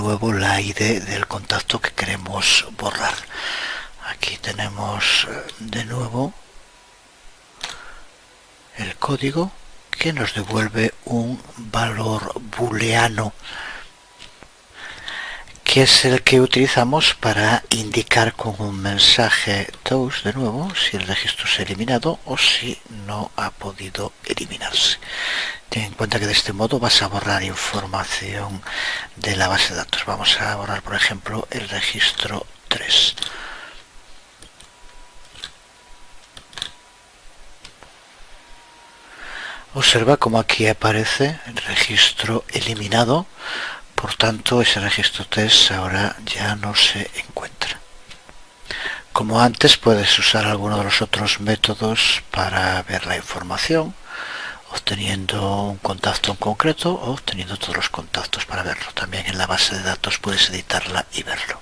nuevo la ID del contacto que queremos borrar. Aquí tenemos de nuevo el código que nos devuelve un valor booleano, que es el que utilizamos para indicar con un mensaje toast de nuevo si el registro se ha eliminado o si no ha podido eliminarse. Ten en cuenta que de este modo vas a borrar información de la base de datos. Vamos a borrar, por ejemplo, el registro 3. Observa como aquí aparece el registro eliminado, por tanto ese registro 3 ahora ya no se encuentra. Como antes, puedes usar alguno de los otros métodos para ver la información, obteniendo un contacto en concreto o obteniendo todos los contactos para verlo. También en la base de datos puedes editarla y verlo.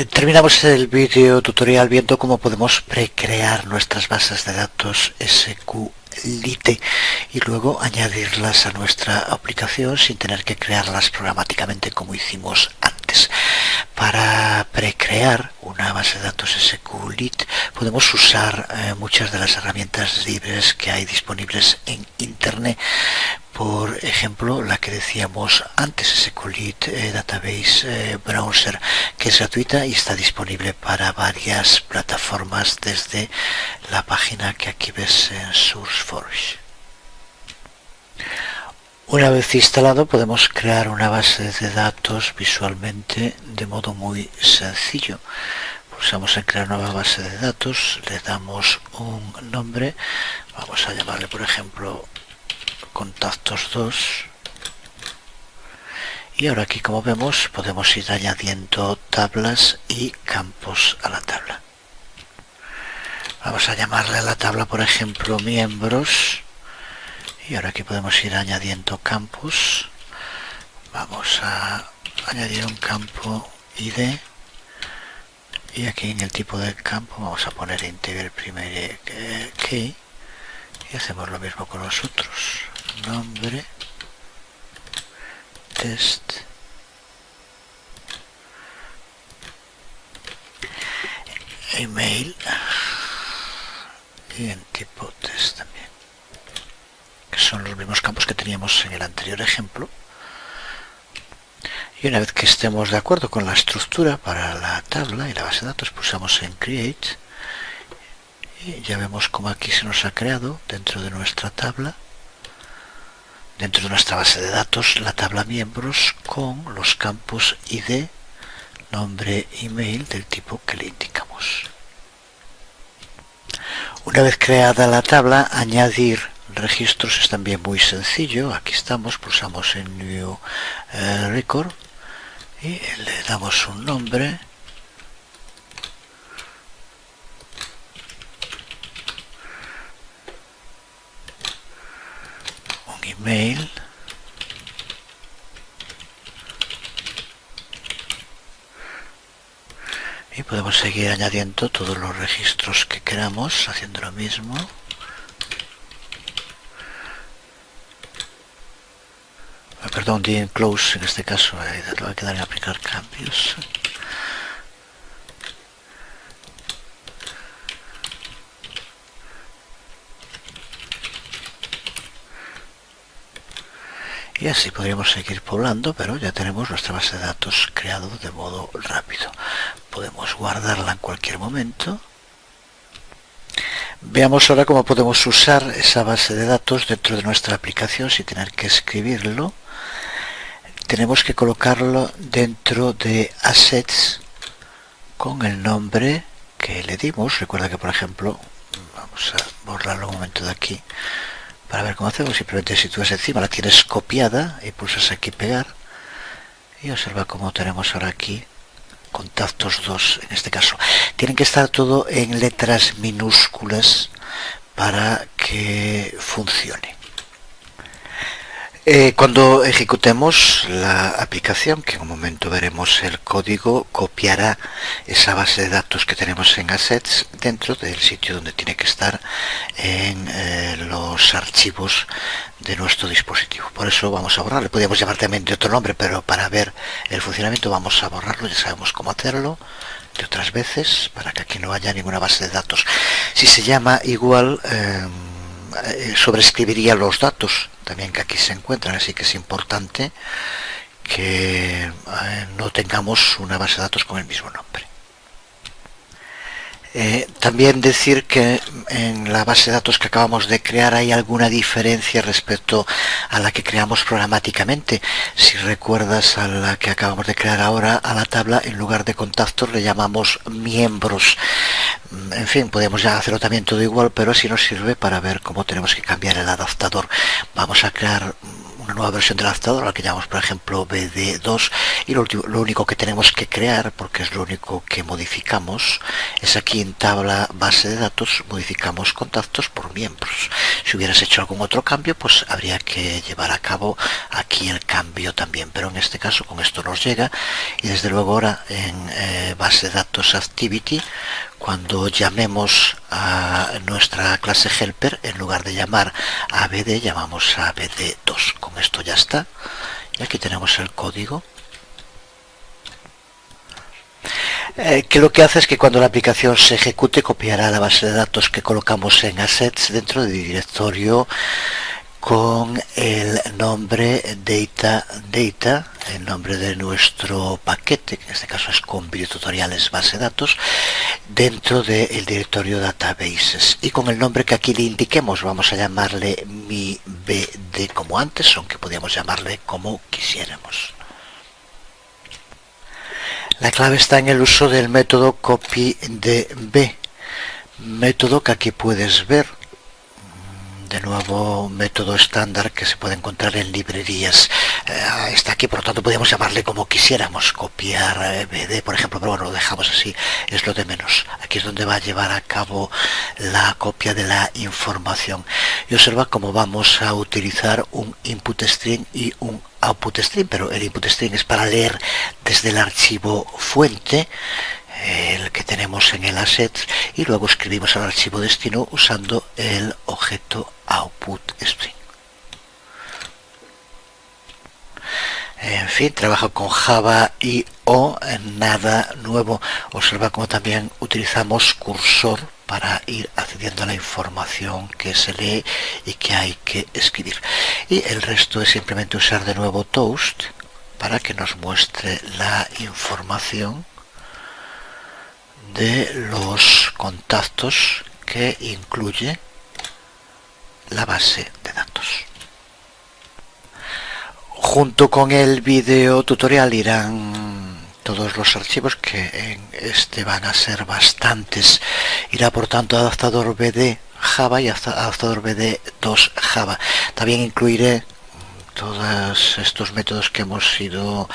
Terminamos el vídeo tutorial viendo cómo podemos precrear nuestras bases de datos SQLite y luego añadirlas a nuestra aplicación sin tener que crearlas programáticamente como hicimos antes. Para precrear una base de datos SQLite podemos usar muchas de las herramientas libres que hay disponibles en Internet. Por ejemplo, la que decíamos antes, SQLite Database Browser, que es gratuita y está disponible para varias plataformas desde la página que aquí ves en SourceForge. Una vez instalado, podemos crear una base de datos visualmente de modo muy sencillo. Pulsamos en crear nueva base de datos, le damos un nombre, vamos a llamarle por ejemplo contactos 2, y ahora aquí, como vemos, podemos ir añadiendo tablas y campos a la tabla. Vamos a llamarle a la tabla por ejemplo miembros, y ahora aquí podemos ir añadiendo campos. Vamos a añadir un campo ID, y aquí en el tipo de campo vamos a poner integer primary key, y hacemos lo mismo con los otros. Nombre, test, email y en tipo test también, que son los mismos campos que teníamos en el anterior ejemplo. Y una vez que estemos de acuerdo con la estructura para la tabla y la base de datos, pulsamos en create y ya vemos como aquí se nos ha creado dentro de nuestra tabla, dentro de nuestra base de datos, la tabla miembros con los campos ID, nombre, email del tipo que le indicamos. Una vez creada la tabla, añadir registros es también muy sencillo. Aquí estamos, pulsamos en New Record y le damos un nombre, un email, y podemos seguir añadiendo todos los registros que queramos haciendo lo mismo. Perdón, the close, en este caso le va a quedar en aplicar cambios. Y así podríamos seguir poblando, pero ya tenemos nuestra base de datos creado de modo rápido. Podemos guardarla en cualquier momento. Veamos ahora cómo podemos usar esa base de datos dentro de nuestra aplicación sin tener que escribirlo. Tenemos que colocarlo dentro de Assets con el nombre que le dimos. Recuerda que, por ejemplo, vamos a borrarlo un momento de aquí para ver cómo hacemos. Simplemente sitúas encima, la tienes copiada y pulsas aquí pegar, y observa cómo tenemos ahora aquí contactos 2 en este caso. Tienen que estar todo en letras minúsculas para que funcione. Cuando ejecutemos la aplicación, que en un momento veremos el código, copiará esa base de datos que tenemos en Assets dentro del sitio donde tiene que estar en los archivos de nuestro dispositivo. Por eso vamos a borrarlo. Podríamos llamar también de otro nombre, pero para ver el funcionamiento vamos a borrarlo. Ya sabemos cómo hacerlo de otras veces, para que aquí no haya ninguna base de datos. Si se llama igual, sobreescribiría los datos también que aquí se encuentran, así que es importante que no tengamos una base de datos con el mismo nombre. También decir que en la base de datos que acabamos de crear hay alguna diferencia respecto a la que creamos programáticamente. Si recuerdas a la que acabamos de crear ahora, a la tabla en lugar de contactos le llamamos miembros. En fin, podemos ya hacerlo también todo igual, pero así nos sirve para ver cómo tenemos que cambiar el adaptador. Vamos a crear una nueva versión del adaptador, la que llamamos por ejemplo BD2, y lo único que tenemos que crear, porque es lo único que modificamos, es aquí en tabla base de datos, modificamos contactos por miembros. Si hubieras hecho algún otro cambio, pues habría que llevar a cabo aquí el cambio también, pero en este caso con esto nos llega. Y desde luego ahora en base de datos activity, cuando llamemos a nuestra clase helper, en lugar de llamar a BD, llamamos a BD2. Con esto ya está. Y aquí tenemos el código. Que lo que hace es que cuando la aplicación se ejecute, copiará la base de datos que colocamos en Assets dentro del directorio con el nombre data, el nombre de nuestro paquete, que en este caso es con videotutoriales base de datos, dentro del directorio databases, y con el nombre que aquí le indiquemos. Vamos a llamarle mi BD como antes, aunque podríamos llamarle como quisiéramos. La clave está en el uso del método copyDB, método que aquí puedes ver. De nuevo, método estándar que se puede encontrar en librerías. Está aquí, por lo tanto podríamos llamarle como quisiéramos, copiar BD, por ejemplo, pero bueno, lo dejamos así, es lo de menos. Aquí es donde va a llevar a cabo la copia de la información. Y observa cómo vamos a utilizar un input string y un output string, pero el input string es para leer desde el archivo fuente, el que tenemos en el asset, y luego escribimos al archivo destino usando el objeto output string. En fin, trabajo con Java y nada nuevo. Observa cómo también utilizamos cursor para ir accediendo a la información que se lee y que hay que escribir. Y el resto es simplemente usar de nuevo Toast para que nos muestre la información de los contactos que incluye la base de datos. Junto con el video tutorial irán todos los archivos, que en este van a ser bastantes. Irá por tanto adaptador BD Java y adaptador BD2 Java. También incluiré todos estos métodos que hemos ido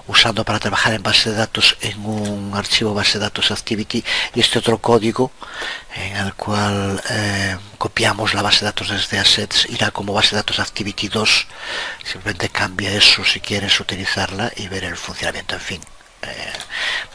usando para trabajar en base de datos en un archivo base de datos activity, y este otro código en el cual copiamos la base de datos desde assets irá como base de datos activity 2. Simplemente cambia eso si quieres utilizarla y ver el funcionamiento. En fin,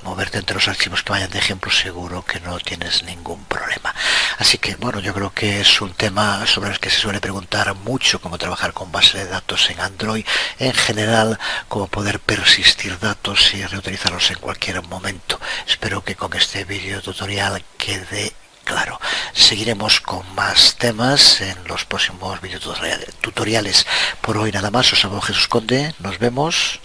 moverte entre los archivos que vayan de ejemplo, seguro que no tienes ningún problema. Así que bueno, yo creo que es un tema sobre el que se suele preguntar mucho, cómo trabajar con base de datos en Android, en general cómo poder persistir datos y reutilizarlos en cualquier momento. Espero que con este video tutorial quede claro. Seguiremos con más temas en los próximos videotutoriales. Por hoy nada más, os hablo Jesús Conde, nos vemos.